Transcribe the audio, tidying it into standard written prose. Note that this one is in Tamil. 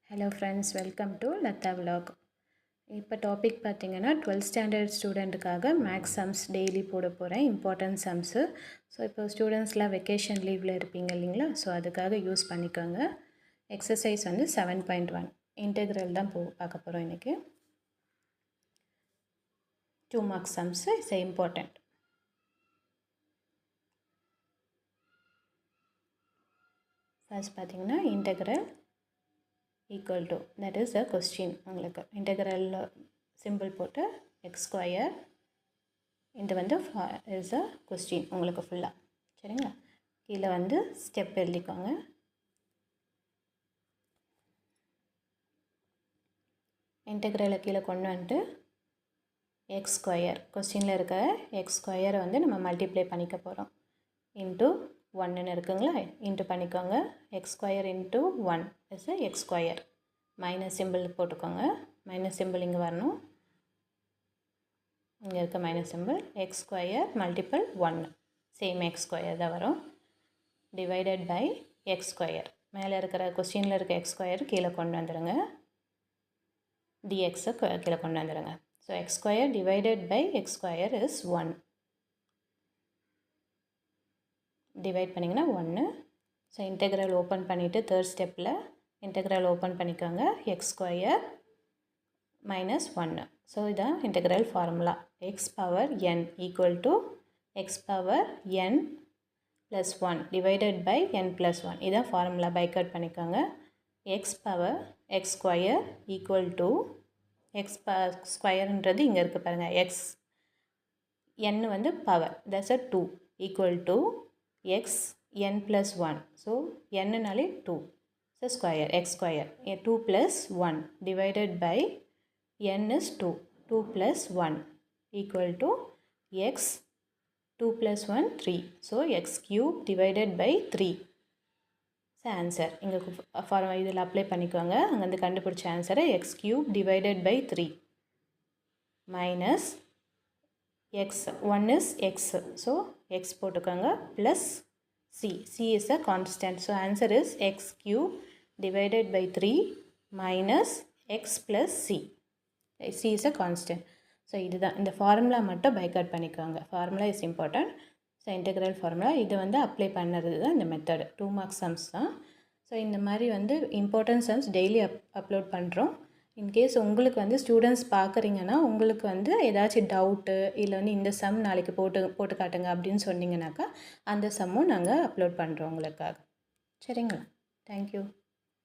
Hello friends, welcome to Latha Vlog. இப்போ டாபிக் பார்த்தீங்கன்னா 12th ஸ்டாண்டர்ட் ஸ்டூடெண்ட்டுக்காக மேக்ஸ் சம்ஸ் டெய்லி போட போகிறேன், இம்பார்ட்டன்ட் சம்ஸு. ஸோ இப்போ ஸ்டூடெண்ட்ஸ்லாம் வெக்கேஷன் லீவில் இருப்பீங்க இல்லைங்களா, ஸோ அதுக்காக யூஸ் பண்ணிக்கோங்க. எக்ஸசைஸ் வந்து 7.1 இன்டெக்ரல் தான் பார்க்க போகிறோம் இன்றைக்கி. 2 marks sums it's important. First பார்த்தீங்கன்னா integral equal to, that is a question. உங்களுக்கு integral symbol போட்டு x square இது வந்து is a question உங்களுக்கு ஃபுல்லாக. சரிங்களா, கீழே வந்து ஸ்டெப் எழுதிக்கோங்க. இன்டெக்ரலை கீழே கொண்டு வந்துட்டு எக்ஸ் ஸ்கொயர், கொஸ்டினில் இருக்க எக்ஸ் ஸ்கொயரை வந்து நம்ம மல்டிப்ளை பண்ணிக்க போகிறோம். இன்ட்டு 1ன்னு இருக்குங்களா, இன்ட்டு பண்ணிக்கோங்க. X square into 1 is X square. Minus simple போட்டுக்கோங்க. மைனஸ் சிம்பிள் இங்கே வரணும். இங்கே இருக்க minus simple. X square multiple 1 same X square தான் வரும். டிவைடட் பை எக்ஸ் ஸ்கொயர், மேலே இருக்கிற கொஸ்டினில் இருக்க எக்ஸ் ஸ்கொயர் கீழே கொண்டு வந்துடுங்க. டிஎக்ஸை கீழே கொண்டு வந்துடுங்க. So x square divided by x square is 1. Divide பண்ணிங்கன்னா 1. ஸோ இன்டெக்ரல் ஓப்பன் பண்ணிவிட்டு தேர்ட் ஸ்டெப்பில் இன்டெக்ரல் ஓப்பன் பண்ணிக்கோங்க. X square minus 1. ஸோ இதான் integral formula. X power n equal to x power n plus 1 divided by n plus 1. இதான் ஃபார்முலா. பைக்கட் பண்ணிக்கோங்க. X power x square equal to x ஸ்கொயர்ன்றது இங்கே இருக்குது பாருங்கள். எக்ஸ் n வந்து power, that's 2 equal to x n plus 1. So n நாலே 2. So square x square 2 plus 1 divided by n is 2. 2 plus 1 equal to x 2 plus 1 3. So x cube divided by 3. So answer இங்கே ஃபார்முலா இதில் அப்ளை பண்ணிக்கோங்க. அங்கேருந்து கண்டுபிடிச்ச ஆன்சரை x cube divided by 3 minus x 1 is x. So x போட்டுக்கோங்க plus c. c is a constant. So answer is x cube divided by 3 minus x plus c. c is a constant. So இதுதான் இந்த ஃபார்முலா மட்டும் பைகாட் பண்ணிக்கோங்க. Formula is important. So integral formula இது வந்து அப்ளை பண்ணுறது தான் இந்த மெத்தடு. 2 மார்க்ஸ் சம்ஸ் தான். ஸோ இந்த மாதிரி வந்து இம்பார்ட்டன்ட் சம்ஸ் டெய்லி அப்லோட் பண்ணுறோம். இன்கேஸ் உங்களுக்கு வந்து ஸ்டூடெண்ட்ஸ் பார்க்குறீங்கன்னா உங்களுக்கு வந்து ஏதாச்சும் டவுட்டு இல்லை வந்து இந்த சம் நாளைக்கு போட்டு காட்டுங்க அப்படின்னு சொன்னீங்கன்னாக்கா அந்த சம்மும் நாங்கள் அப்லோட் பண்ணுறோம் உங்களுக்காக. சரிங்களா, தேங்க்யூ.